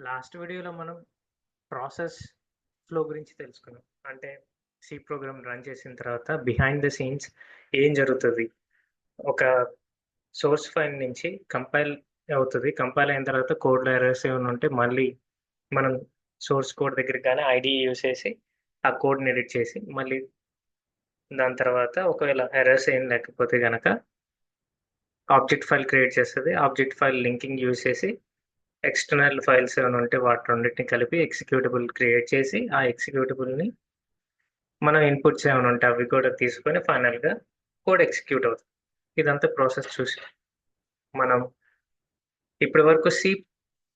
Last వీడియోలో మనం process flow గురించి తెలుసుకున్నాం. అంటే సి ప్రోగ్రామ్ రన్ చేసిన తర్వాత బిహైండ్ ద సీన్స్ ఏం జరుగుతది? ఒక సోర్స్ ఫైల్ నుంచి కంపైల్ అవుతది. కంపైల్ అయిన తర్వాత కోడ్‌లో ఎర్రర్స్ ఏమైనా ఉంటే మళ్ళీ మనం సోర్స్ కోడ్ దగ్గరికి గాని ఐడీఈ యూజ్ చేసి ఆ కోడ్‌ని ఎడిట్ చేసి మళ్ళీ దాని తర్వాత ఒకవేళ ఎర్రర్స్ ఏం లేకపోతే గనక ఆబ్జెక్ట్ ఫైల్ క్రియేట్ చేస్తది. ఆబ్జెక్ట్ ఫైల్ లింకింగ్ యూజ్ చేసి ఎక్స్టర్నల్ ఫైల్స్ ఏమైనా ఉంటే వాటి రెండిటిని కలిపి ఎగ్జిక్యూటబుల్ క్రియేట్ చేసి, ఆ ఎగ్జిక్యూటబుల్‌ని మనం ఇన్‌పుట్స్ ఏమైనా ఉంటే అవి కూడా తీసుకొని ఫైనల్‌గా కోడ్ ఎగ్జిక్యూట్ అవుతుంది. ఇదంతా ప్రాసెస్ చూసి మనం ఇప్పటి వరకు సి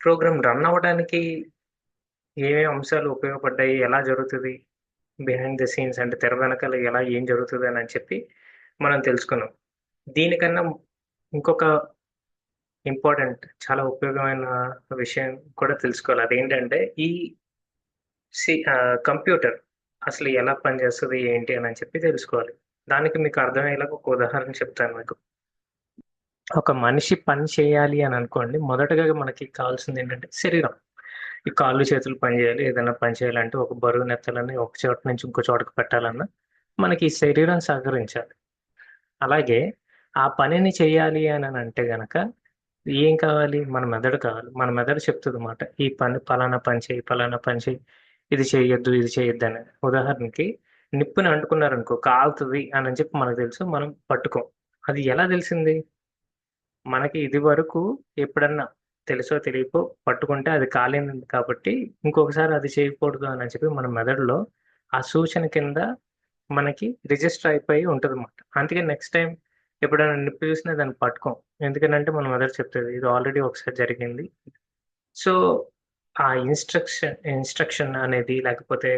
ప్రోగ్రామ్ రన్ అవ్వడానికి ఏమేమి అంశాలు ఉపయోగపడ్డాయి? ఎలా జరుగుతది? బిహైండ్ ద సీన్స్ అంటే తెర వెనకాల ఎలా ఏం జరుగుతదని చెప్పి మనం తెలుసుకున్నాం. దీనికన్నా ఇంకొక ఇంపార్టెంట్ చాలా ఉపయోగమైన విషయం కూడా తెలుసుకోవాలి. అదేంటంటే ఈ కంప్యూటర్ అసలు ఎలా పనిచేస్తది? ఏంటి? అని చెప్పి తెలుసుకోవాలి. దానికి మీకు అర్థమయ్యేలాగా ఒక ఉదాహరణ చెప్తాను మీకు. ఒక మనిషి పని చేయాలి అని అనుకోండి. మొదటగా మనకి కావాల్సిందేంటంటే శరీరం. ఈ కాళ్ళు, చేతులు పని చేయాలి. ఏదైనా పని చేయాలంటే ఒక బరువునెత్తాలని ఒక చోట నుంచి ఇంకో చోటకి పెట్టాలన్నా మనకి ఈ శరీరం సహకరించాలి. అలాగే ఆ పనిని చేయాలి అంటే గనక ఏం కావాలి? మన మెదడు కావాలి. మన మెదడు చెప్తదన్నమాట. ఈ పని పలానా పని చెయ్యి, పలానా పని చెయ్యి. ఇది చేయొద్దు, ఇది చేయొద్దని. ఉదాహరణకి నిప్పుని అంటుకున్నారనుకో కాలుతది అని చెప్పి మనకు తెలుసు. మనం పట్టుకోం. అది ఎలా తెలిసింది? మనకి ఇదివరకు ఎప్పుడన్నా తెలుసో తెలియకో పట్టుకుంటే అది కాలింది కాబట్టి ఇంకొకసారి అది చేయకూడదు అని చెప్పి మన మెదడులో ఆ సూచన కింద మనకి రిజిస్టర్ అయిపోయి ఉంటదన్నమాట. అందుకే నెక్స్ట్ టైమ్ ఎప్పుడైనా నిప్పు చూసినా దాన్ని పట్టుకోం. ఎందుకనంటే మన మెదడు చెప్తది. ఇది ఆల్రెడీ ఒకసారి జరిగింది. సో, ఆ ఇన్‌స్ట్రక్షన్ అనేది లేకపోతే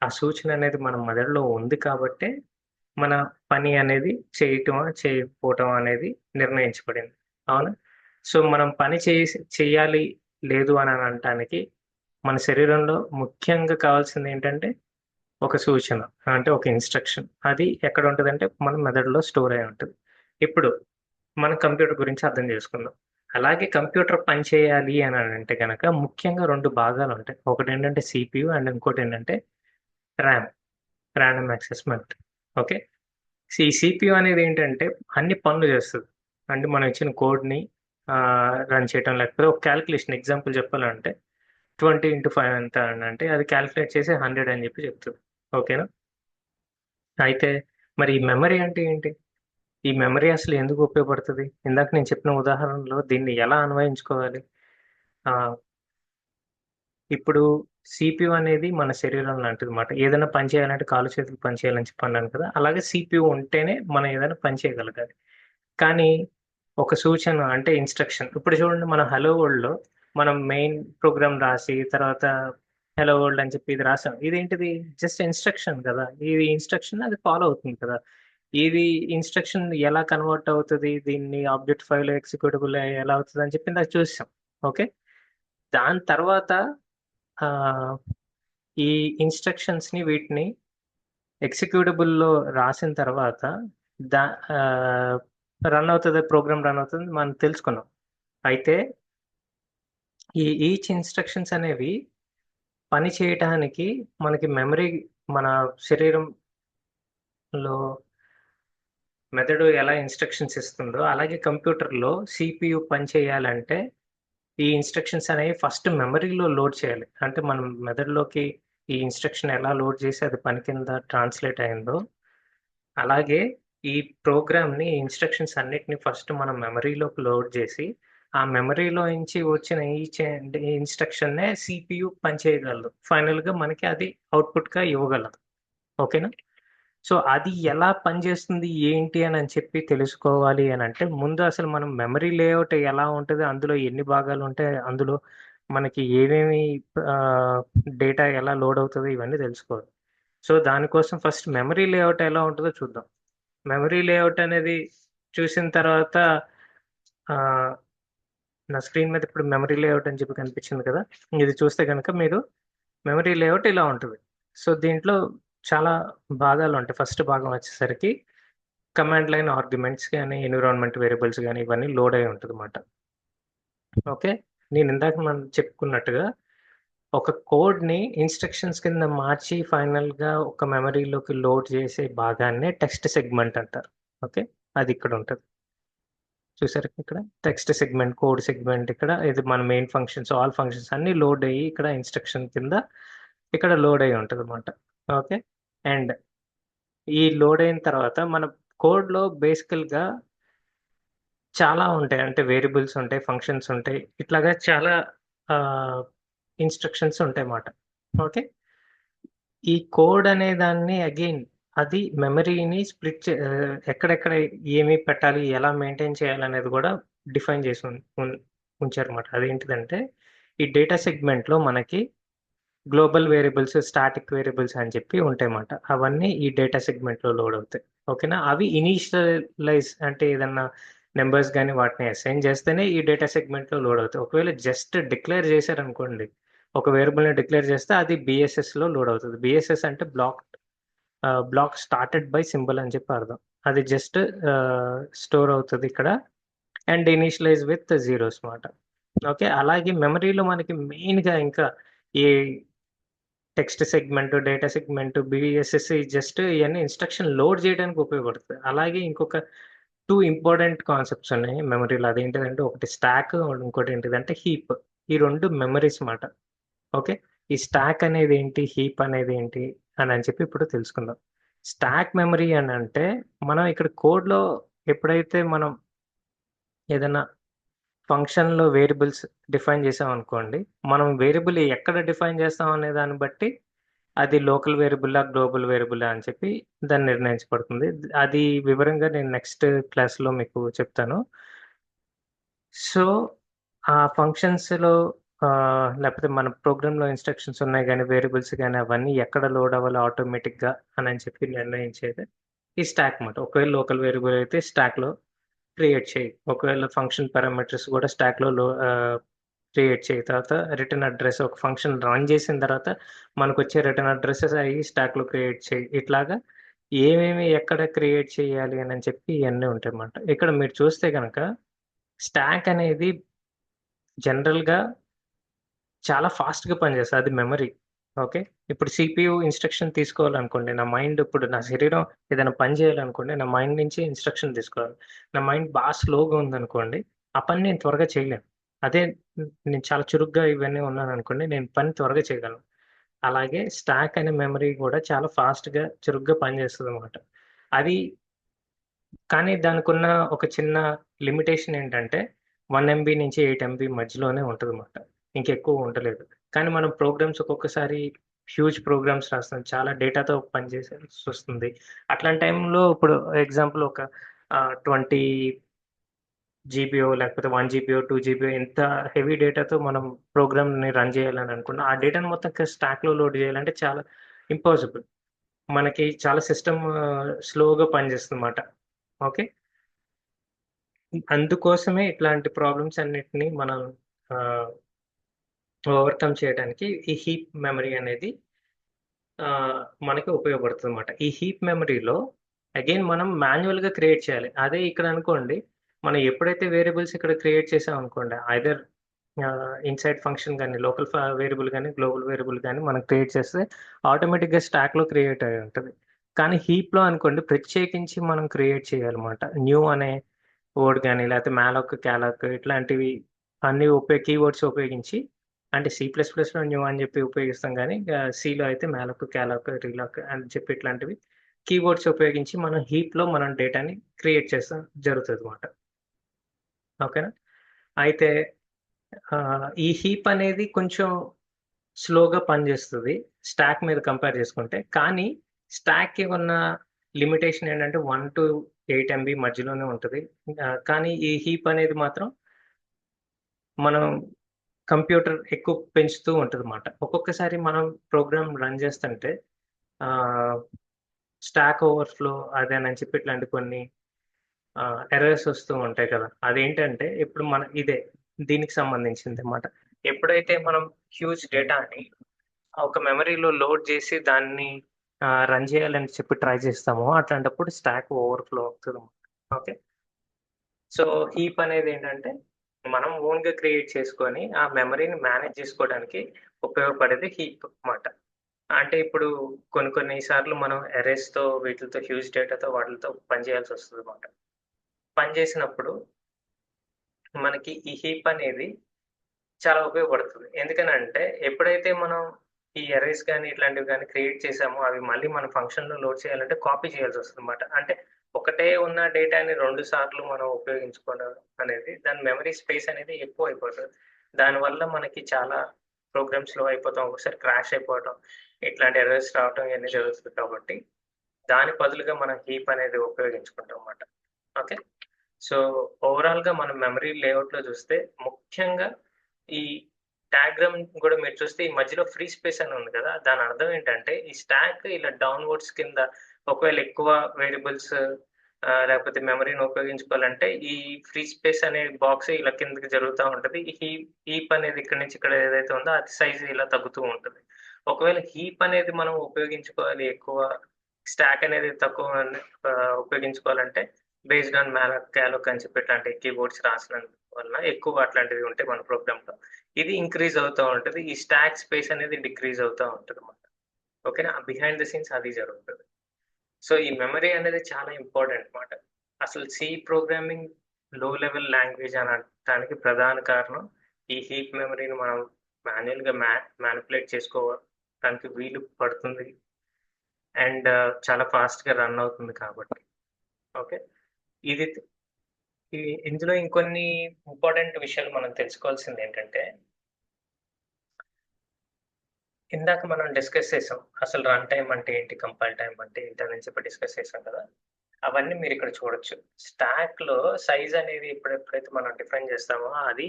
ఆ సూచన అనేది మన మెదడులో ఉంది కాబట్టే, మన పని అనేది చేయటమా, చేయకపోవటం అనేది నిర్ణయించబడింది. అవునా? సో, మనం పని చెయ్యాలి, లేదు అని అనటానికి మన శరీరంలో ముఖ్యంగా కావాల్సిందేంటంటే, ఒక సూచన. అంటే ఒక ఇన్‌స్ట్రక్షన్. అది ఎక్కడుంటదంటే, మన మెదడులో స్టోర్ అయ్యి ఉంటది. ఇప్పుడు మనం కంప్యూటర్ గురించి అర్థం చేసుకుందాం. అలాగే కంప్యూటర్ పని చేయాలి అనంటే గనక ముఖ్యంగా 2 భాగాలుంటాయి. ఒకటేంటంటే సీపీయూ అండ్ ఇంకోటేంటంటే RAM. Random access memory. Okay. ఈ సీపీయూ అనేదేంటంటే అన్ని పనులు చేస్తది. అంటే మనం ఇచ్చిన కోడ్‌ని రన్ చేయటం లేకపోతే ఒక కాలిక్యులేషన్ ఎగ్జాంపుల్ చెప్పాలంటే 20/5 ఎంత అనంటే అది కాలిక్యులేట్ చేసి 100 అని చెప్పి చెప్తది. ఓకేనా? అయితే మరి ఈ మెమరీ అంటే ఏంటి? ఈ మెమరీ అసలు ఎందుకు ఉపయోగపడతది? ఇందాక నేను చెప్పిన ఉదాహరణలో దీన్ని ఎలా అన్వయించుకోవాలి? ఆహ్, ఇప్పుడు సీపీయూ అనేది మన శరీరం లాంటిదన్నమాట. ఏదైనా పని చేయాలంటే కాళ్ళు, చేతులు పని చేయాలని చెప్పి అన్నాను కదా! అలాగే సీపీయూ ఉంటేనే మనం ఏదైనా పని చేయగలగాలి. కానీ ఒక సూచన అంటే ఇన్‌స్ట్రక్షన్ ఇప్పుడు చూడండి మనం హలో వరల్డ్‌లో మనం మెయిన్ ప్రోగ్రామ్ రాసి తర్వాత హలో వరల్డ్ అని చెప్పి ఇది రాసాం. ఇదేంటిది జస్ట్ ఇన్‌స్ట్రక్షన్ కదా! ఇది ఇన్‌స్ట్రక్షన్ అది ఫాలో అవుతుంది కదా! ఇది ఇన్‌స్ట్రక్షన్ ఎలా కన్వర్ట్ అవుతది? దీన్ని ఆబ్జెక్ట్ ఫైల్ ఎగ్జిక్యూటబుల్ ఎలా అవుతదని చెప్పి ఇందాక చూసాం. ఓకే. దాని తర్వాత ఆహ్, ఈ ఇన్‌స్ట్రక్షన్స్‌ని వీటిని ఎగ్జిక్యూటబుల్‌లో రాసిన తర్వాత దా ఆహ్, ప్రోగ్రామ్ రన్ అవుతదని మనం తెలుసుకున్నాం. అయితే ఈ ఈచ్ ఇన్‌స్ట్రక్షన్స్ అనేవి పని చేయటానికి మనకి మెమరీ మన శరీరంలో మెదడు ఎలా ఇన్‌స్ట్రక్షన్స్ ఇస్తుందో, అలాగే కంప్యూటర్‌లో సీపీయూ పనిచేయాలంటే, ఈ ఇన్‌స్ట్రక్షన్స్ అనేవి ఫస్ట్ మెమరీలో లోడ్ చేయాలి. అంటే మనం మెదడులోకి ఈ ఇన్‌స్ట్రక్షన్ ఎలా లోడ్ చేసి అది పని కింద ట్రాన్స్‌లేట్ అయిందో, అలాగే ఈ ప్రోగ్రామ్‌ని ఇన్‌స్ట్రక్షన్స్ అన్నిటిని ఫస్ట్ మనం మెమరీలోకి లోడ్ చేసి, ఆ మెమరీలో నుంచి వచ్చిన ఈచ్ అండ్ ఇన్‌స్ట్రక్షన్‌నే సీపీయూ పనిచేయగలదు. ఫైనల్‌గా మనకి అది అవుట్‌పుట్‌గా ఇవ్వగలదు. ఓకేనా? సో, అది ఎలా పనిచేస్తుంది, ఏంటి అని చెప్పి తెలుసుకోవాలి అనంటే, ముందు అసలు మనం మెమరీ లేఔట్ ఎలా ఉంటది, అందులో ఎన్ని భాగాలుంటాయి, అందులో మనకి ఏమేమి ఆహ్, డేటా ఎలా లోడ్ అవుతది, ఇవన్నీ తెలుసుకోవాలి. సో, దానికోసం ఫస్ట్ మెమరీ లేఔట్ ఎలా ఉంటదో చూద్దాం. మెమరీ లేఔట్ అనేది చూసిన తర్వాత ఆహ్, నా స్క్రీన్ మీద ఇప్పుడు మెమరీ లేఔట్ అని చెప్పి కనిపించింది కదా! ఇది చూస్తే గనక మీరు మెమరీ లేఔట్ ఇలా ఉంటది. సో, దీంట్లో చాలా భాగాలుంటాయి. ఫస్ట్ భాగం వచ్చేసరికి కమాండ్ లైన్ ఆర్గ్యుమెంట్స్ గాని, ఎన్విరాన్మెంట్ వేరియబుల్స్ గాని ఇవన్నీ లోడ్ అయ్యి ఉంటదన్నమాట. ఓకే. నేను ఇందాక మనం చెప్పుకున్నట్టుగా ఒక కోడ్ని ఇన్స్ట్రక్షన్స్ కింద మార్చి ఫైనల్గా ఒక మెమరీలోకి లోడ్ చేసే భాగాన్నే టెక్స్ట్ సెగ్మెంట్ అంటారు. ఓకే, అది ఇక్కడ ఉంటుంది. చూసారు ఇక్కడ టెక్స్ట్ సెగ్మెంట్, కోడ్ సెగ్మెంట్, ఇక్కడ ఇది మన మెయిన్ ఫంక్షన్స్, ఆల్ ఫంక్షన్స్ అన్ని లోడ్ అయ్యి ఇక్కడ ఇన్స్ట్రక్షన్ కింద ఇక్కడ లోడ్ అయ్యి ఉంటుంది అనమాట. ఓకే, అండ్ ఈ లోడ్ అయిన తర్వాత మన కోడ్లో బేసికల్గా చాలా ఉంటాయి. అంటే వేరియబుల్స్ ఉంటాయి, ఫంక్షన్స్ ఉంటాయి, ఇట్లాగా చాలా ఇన్స్ట్రక్షన్స్ ఉంటాయి అన్నమాట. ఓకే, ఈ కోడ్ అనే దాన్ని అగైన్ అది మెమరీని ఎక్కడెక్కడ ఏమి పెట్టాలి, ఎలా మెయింటైన్ చేయాలనేది కూడా డిఫైన్ చేసి ఉంచారన్నమాట. అదేంటిదంటే ఈ డేటా సెగ్మెంట్లో మనకి గ్లోబల్ వేరియబుల్స్, స్టాటిక్ వేరియబుల్స్ అని చెప్పి ఉంటాయన్నమాట. అవన్నీ ఈ డేటా సెగ్మెంట్లో లోడ్ అవుతాయి. ఓకేనా, అవి ఇనీషియలైజ్ అంటే ఏదన్నా నెంబర్స్ కానీ వాటిని అసైన్ చేస్తేనే ఈ డేటా సెగ్మెంట్లో లోడ్ అవుతాయి. ఒకవేళ జస్ట్ డిక్లేర్ చేశారనుకోండి, ఒక వేరియబుల్ని డిక్లేర్ చేస్తే అది బిఎస్ఎస్లో లోడ్ అవుతుంది. బిఎస్ఎస్ అంటే బ్లాక్ స్టార్టెడ్ బై సింబల్ అని చెప్పి అర్థం. అది జస్ట్ స్టోర్ అవుతుంది ఇక్కడ అండ్ ఇనిషియలైజ్ విత్ జీరోస్ మాట. ఓకే, అలాగే మెమరీలో మనకి మెయిన్గా ఇంకా ఈ text segment, data segment, BSS just ఇవన్నీ ఇన్స్ట్రక్షన్ లోడ్ చేయడానికి ఉపయోగపడుతుంది. అలాగే ఇంకొక 2 ఇంపార్టెంట్ కాన్సెప్ట్స్ ఉన్నాయి మెమరీలో. అదేంటిదంటే ఒకటి స్టాక్, ఇంకోటి ఏంటిదంటే హీప్. ఈ 2 మెమరీస్ మాట. ఓకే, ఈ స్టాక్ అనేది ఏంటి, హీప్ అనేది ఏంటి అని చెప్పి ఇప్పుడు తెలుసుకుందాం. స్టాక్ మెమరీ అని అంటే మనం ఇక్కడ కోడ్లో ఎప్పుడైతే మనం ఏదైనా ఫంక్షన్‌లో వేరియబుల్స్ డిఫైన్ చేసామనుకోండి, మనం వేరియబుల్ ఎక్కడ డిఫైన్ చేస్తాం అనే దాన్ని బట్టి అది లోకల్ వేరియబులా, గ్లోబల్ వేరియబులా అని చెప్పి దాన్ని నిర్ణయించబడుతుంది. అది వివరంగా నేను నెక్స్ట్ క్లాస్‌లో మీకు చెప్తాను. సో, ఆ ఫంక్షన్స్‌లో లేకపోతే మన ప్రోగ్రామ్‌లో ఇన్‌స్ట్రక్షన్స్ ఉన్నాయి గానీ, వేరియబుల్స్ గానీ అవన్నీ ఎక్కడ లోడ్ అవ్వాలి ఆటోమేటిక్‌గా అని చెప్పి నిర్ణయించేది ఈ స్టాక్ మాట. ఒకవేళ లోకల్ వేరియబుల్ అయితే స్టాక్‌లో క్రియేట్ చేయి. ఒకవేళ ఫంక్షన్ పారామీటర్స్ కూడా క్రియేట్ చేయి. తర్వాత రిటర్న్ అడ్రెస్ ఒక ఫంక్షన్ రన్ చేసిన తర్వాత మనకొచ్చే రిటర్న్ అడ్రెసెస్ అయి స్టాక్‌లో క్రియేట్ చేయి. ఇట్లాగా ఏమేమి ఎక్కడ క్రియేట్ చేయాలి అని చెప్పి ఇయన్నీ ఉంటాయన్నమాట. ఇక్కడ మీరు చూస్తే గనక స్టాక్ అనేది జనరల్‌గా చాలా ఫాస్ట్‌గా పనిచేస్తది. అది మెమరీ. ఓకే, ఇప్పుడు సీపీయూ ఇన్‌స్ట్రక్షన్ తీసుకోవాలనుకోండి, నా మైండ్ ఇప్పుడు నా శరీరం ఏదైనా పని చేయాలనుకోండి, నా మైండ్ నుంచి ఇన్‌స్ట్రక్షన్ తీసుకోవాలి. నా మైండ్ స్లోగా ఉందనుకోండి, ఆ పని నేను త్వరగా చేయలేను. అదే నేను చాలా చురుగ్గా ఇవన్నీ ఉన్నాననుకోండి, నేను పని త్వరగా చేయగలను. అలాగే స్టాక్ అనే మెమరీ కూడా చాలా ఫాస్ట్‌గా, చురుగ్గా పనిచేస్తదనమాట. అది కానీ దానికున్న ఒక చిన్న లిమిటేషన్ ఏంటంటే 1 ఎంబీ నుంచి 8 ఎంబీ మధ్యలోనే ఉంటదన్నమాట. ఇంకెక్కువ ఉండలేదు. కానీ మనం ప్రోగ్రామ్స్ ఒక్కొక్కసారి హ్యూజ్ ప్రోగ్రామ్స్ రాస్తాం. చాలా డేటాతో పనిచేయాల్సొస్తుంది. అట్లాంటి టైంలో ఇప్పుడు ఎగ్జాంపుల్ ఒక 20 జీబీయో లేకపోతే 1 జీబీయో, 2 జీబీయో ఇంత హెవీ డేటాతో మనం ప్రోగ్రామ్‌ని రన్ చేయాలని అనుకున్న, ఆ డేటాను మొత్తం స్టాక్‌లో లోడ్ చేయాలంటే చాలా ఇంపాసిబుల్. మనకి చాలా సిస్టమ్ స్లోగా పనిచేస్తుందన్నమాట. ఓకే, అందుకోసమే ఇట్లాంటి ప్రాబ్లమ్స్ అన్నిటిని మనం ఆహ్, ఓవర్‌కమ్ చేయడానికి ఈ హీప్ మెమరీ అనేది మనకి ఉపయోగపడుతుందన్నమాట. ఈ హీప్ మెమరీలో అగైన్ మనం మాన్యువల్‌గా క్రియేట్ చేయాలి. అదే ఇక్కడ అనుకోండి, మనం ఎప్పుడైతే వేరియబుల్స్ ఇక్కడ క్రియేట్ చేసామనుకోండి, ఐదర్ ఇన్‌సైడ్ ఫంక్షన్ గాని, లోకల్ వేరియబుల్ గాని, గ్లోబల్ వేరియబుల్ గాని మనం క్రియేట్ చేస్తే ఆటోమేటిక్‌గా స్టాక్‌లో క్రియేట్ అయ్యి ఉంటది. కానీ హీప్‌లో అనుకోండి ప్రత్యేకించి మనం క్రియేట్ చేయాలన్నమాట. న్యూ అనే వర్డ్ గాని, లేకపోతే మాలోక్, కాలోక్ ఇట్లాంటివి అన్ని కీవర్డ్స్ ఉపయోగించి, అంటే సి ప్లస్ ప్లస్‌లో న్యూ అని చెప్పి ఉపయోగిస్తాం గానీ, సిలో అయితే మాలోక్, కాలోక్, రీలాక్ అని చెప్పి ఇట్లాంటివి కీవర్డ్స్ ఉపయోగించి మనం హీప్‌లో మనం డేటాని క్రియేట్ చేస్తాం జరుగుతదన్నమాట. ఓకేనా? అయితే ఈ హీప్ అనేది కొంచెం స్లోగా పనిచేస్తది. స్టాక్ మీద కంపేర్ చేసుకుంటే. కానీ స్టాక్‌కి ఉన్న లిమిటేషన్ ఏంటంటే 1-8 ఎంబీ మధ్యలోనే ఉంటది. కానీ ఈ హీప్ అనేది మాత్రం మనం కంప్యూటర్ ఎక్కువ పెంచుతూ ఉంటదన్నమాట. ఒక్కొక్కసారి మనం ప్రోగ్రామ్ రన్ చేస్తుంటే ఆహ్, స్టాక్ ఓవర్‌ఫ్లో అదేనని చెప్పి ఇట్లాంటి కొన్ని ఎర్రర్స్ వస్తూ ఉంటాయి కదా! అదేంటంటే ఇప్పుడు దీనికి సంబంధించిందన్నమాట. ఎప్పుడైతే మనం హ్యూజ్ డేటాని ఒక మెమరీలో లోడ్ చేసి దాన్ని రన్ చేయాలని చెప్పి ట్రై చేస్తామో, అట్లాంటప్పుడు స్టాక్ ఓవర్‌ఫ్లో అవుతదన్నమాట. ఓకే, సో, హీప్ అనేదేంటంటే మనం ఓన్‌గా క్రియేట్ చేసుకొని, ఆ మెమరీని మేనేజ్ చేసుకోవడానికి ఉపయోగపడేది హీప్ మాట. అంటే ఇప్పుడు కొన్ని కొన్ని సార్లు మనం అరేస్‌తో వీటిలతో హ్యూజ్ డేటాతో వాటిలతో పని చేయాల్సొస్తదన్నమాట. పని చేసినప్పుడు మనకి ఈ హీప్ అనేది చాలా ఉపయోగపడుతుంది. ఎందుకనంటే ఎప్పుడైతే మనం ఈ అరేస్ గాని, ఇట్లాంటివి గాని క్రియేట్ చేసామో అవి మళ్ళీ మన ఫంక్షన్‌లో లోడ్ చేయాలంటే కాపీ చేయాల్సొస్తదన్నమాట. అంటే ఒకటే ఉన్న డేటాని 2 సార్లు మనం ఉపయోగించుకోవడం అనేది దాని మెమరీ స్పేస్ అనేది ఎక్కువైపోతది. దానివల్ల మనకి చాలా ప్రోగ్రామ్స్ స్లో అయిపోతాం. ఒకసారి క్రాష్ అయిపోవటం, ఇట్లాంటి ఎర్రర్స్ రావటం ఇయన్నీ జరుగుతది కాబట్టి, దాని బదులుగా మనం హీప్ అనేది ఉపయోగించుకుంటాం మాట. ఓకే. సో, ఓవరాల్‌గా మనం మెమరీ లేఅవుట్‌లో చూస్తే ముఖ్యంగా ఈ డయాగ్రామ్ గూడా మీరు చూస్తే ఈ మధ్యలో ఫ్రీ స్పేస్ అని ఉంది కదా! దాని అర్థం ఏంటంటే ఈ స్టాక్ ఇలా డౌన్‌వర్డ్స్ కింద ఒకవేళ ఎక్కువ వేరియబుల్స్ లేకపోతే మెమరీని ఉపయోగించుకోవాలంటే ఈ ఫ్రీ స్పేస్ అనే బాక్స్ ఇలా కిందకి జరుగుతా ఉంటది. ఈ హీప్ అనేది ఇక్కడి నుంచి ఇక్కడ ఏదైతే ఉందో అది సైజ్ ఇలా తగ్గుతూ ఉంటది. ఒకవేళ హీప్ అనేది మనం ఉపయోగించుకోవాలి ఎక్కువ స్టాక్ అనేది తక్కువ ఉపయోగించుకోవాలంటే బేస్డ్ ఆన్ క్యాలోక్ అని చెప్పి ఇట్లాంటి కీబోర్డ్స్ రాసినందు వలన ఎక్కువ అట్లాంటివి ఉంటాయి మన ప్రోగ్రామ్‌లో. ఇది ఇంక్రీజ్ అవుతా ఉంటది. ఈ స్టాక్ స్పేస్ అనేది డిక్రీజ్ అవుతా ఉంటదన్నమాట. ఓకేనా? బిహైండ్ ద సీన్స్ అది జరుగుతది. సో, ఈ మెమరీ అనేది చాలా ఇంపార్టెంట్ మాట. అసలు సి ప్రోగ్రామింగ్ లో లెవెల్ లాంగ్వేజ్ అనటానికి ప్రధాన కారణం ఈ హీప్ మెమరీని మనం మాన్యుయల్‌గా మానిప్యులేట్ చేసుకోవడానికి వీలు పడుతుంది. అండ్ చాలా ఫాస్ట్‌గా రన్ అవుతుంది కాబట్టి. ఓకే. ఇది ఇందులో ఇంకొన్ని ఇంపార్టెంట్ విషయాలు మనం తెలుసుకోవాల్సిందేంటంటే, ఇందాక మనం డిస్కస్ చేసాం. అసలు రన్ టైమ్ అంటే ఏంటి? కంపైల్ టైమ్ అంటే ఏంటి? అని చెప్పి డిస్కస్ చేసాం కదా! అవన్నీ మీరిక్కడ చూడొచ్చు. స్టాక్‌లో సైజ్ అనేది ఎప్పుడైతే మనం డిఫైన్ చేస్తామో అది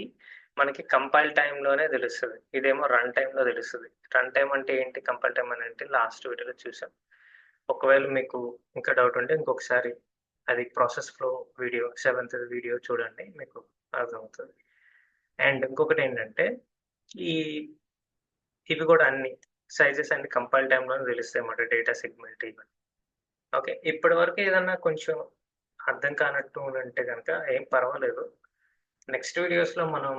మనకి కంపైల్ టైమ్‌లోనే తెలుస్తది. ఇదేమో రన్ టైమ్‌లో తెలుస్తది. రన్ టైమ్ అంటే ఏంటి? కంపైల్ టైమ్ అని అంటే లాస్ట్ వీడియోలో చూసాం. ఒకవేళ మీకు ఇంకా డౌట్ ఉంటే ఇంకొకసారి అది ప్రాసెస్ ఫ్లో వీడియో 7థ్ వీడియో చూడండి. మీకు అర్థమవుతది. అండ్ ఇంకొకటేంటంటే ఈ ఇవి గూడా అన్ని సైజెస్ అన్ని కంపైల్ టైమ్‌లోనే తెలుస్తాయన్నమాట. డేటా సెగ్మెంట్ ఇవన్నీ. ఓకే. ఇప్పటి వరకు ఏదన్నా కొంచెం అర్థం కానట్టు ఉంటే గనక ఏం పర్వాలేదు. నెక్స్ట్ వీడియోస్‌లో మనం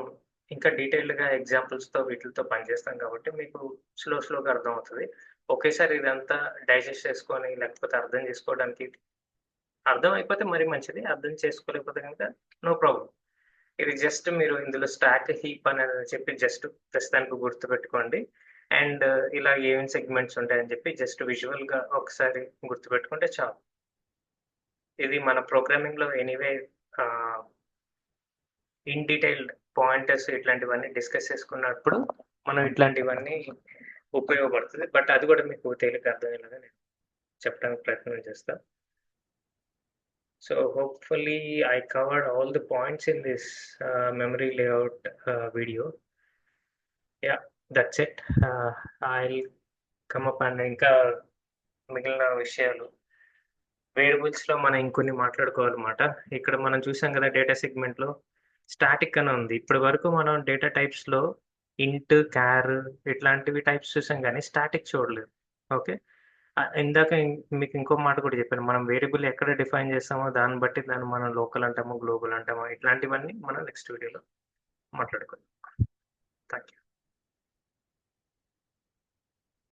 ఇంకా డీటెయిల్డ్‌గా ఎగ్జాంపుల్స్‌తో వీటిలతో పని చేస్తాం కాబట్టి మీకు స్లోగా అర్థమవుతది. ఒకేసారి ఇదంతా డైజెస్ట్ చేసుకొని లేకపోతే అర్థం చేసుకోవడానికి అర్థమైపోతే మరీ మంచిది. అర్థం చేసుకోలేకపోతే గనక నో ప్రాబ్లమ్. ఇది జస్ట్ మీరు ఇందులో స్టాక్ హీప్ అనేది చెప్పి జస్ట్ ప్రస్తుతానికి గుర్తుపెట్టుకోండి. అండ్ ఇలా ఏమేం సెగ్మెంట్స్ ఉంటాయని చెప్పి జస్ట్ విజువల్‌గా ఒకసారి గుర్తుపెట్టుకుంటే చాలు. ఇది మన ప్రోగ్రామింగ్‌లో ఎనీవే ఆహ్, ఇన్ డీటెయిల్డ్ పాయింటర్స్ ఇట్లాంటివన్నీ డిస్కస్ చేసుకున్నప్పుడు మనం ఇట్లాంటివన్నీ ఉపయోగపడుతది. బట్ అది కూడా మీకు తేలిగ్గా అర్థమయ్యేలాగా నేను చెప్పడానికి ప్రయత్నం చేస్తా. So hopefully I covered all the points in this memory layout video. Yeah, that's it. I'll come up and ఇంకా మిగిలిన విషయాలు వేరియబుల్స్‌లో మనం ఇంకొన్ని మాట్లాడుకోవాలన్నమాట. ఇక్కడ మనం చూసాం కదా డేటా సెగ్మెంట్‌లో స్టాటిక్ అని ఉంది. ఇప్పటి వరకు మనం డేటా టైప్స్‌లో ఇంట్, క్యార్ ఇట్లాంటివి టైప్స్ చూసాం గానీ స్టాటిక్ చూడలేదు. ఓకే. ఇందాక మీకు ఇంకో మాట కూడా చెప్పాను. మనం వేరియబుల్ ఎక్కడ డిఫైన్ చేస్తామో దాన్ని బట్టి దాన్ని మనం లోకల్ అంటామో, గ్లోబల్ అంటామో ఇట్లాంటివన్నీ మనం నెక్స్ట్ వీడియోలో మాట్లాడుకుందాం. Thank you.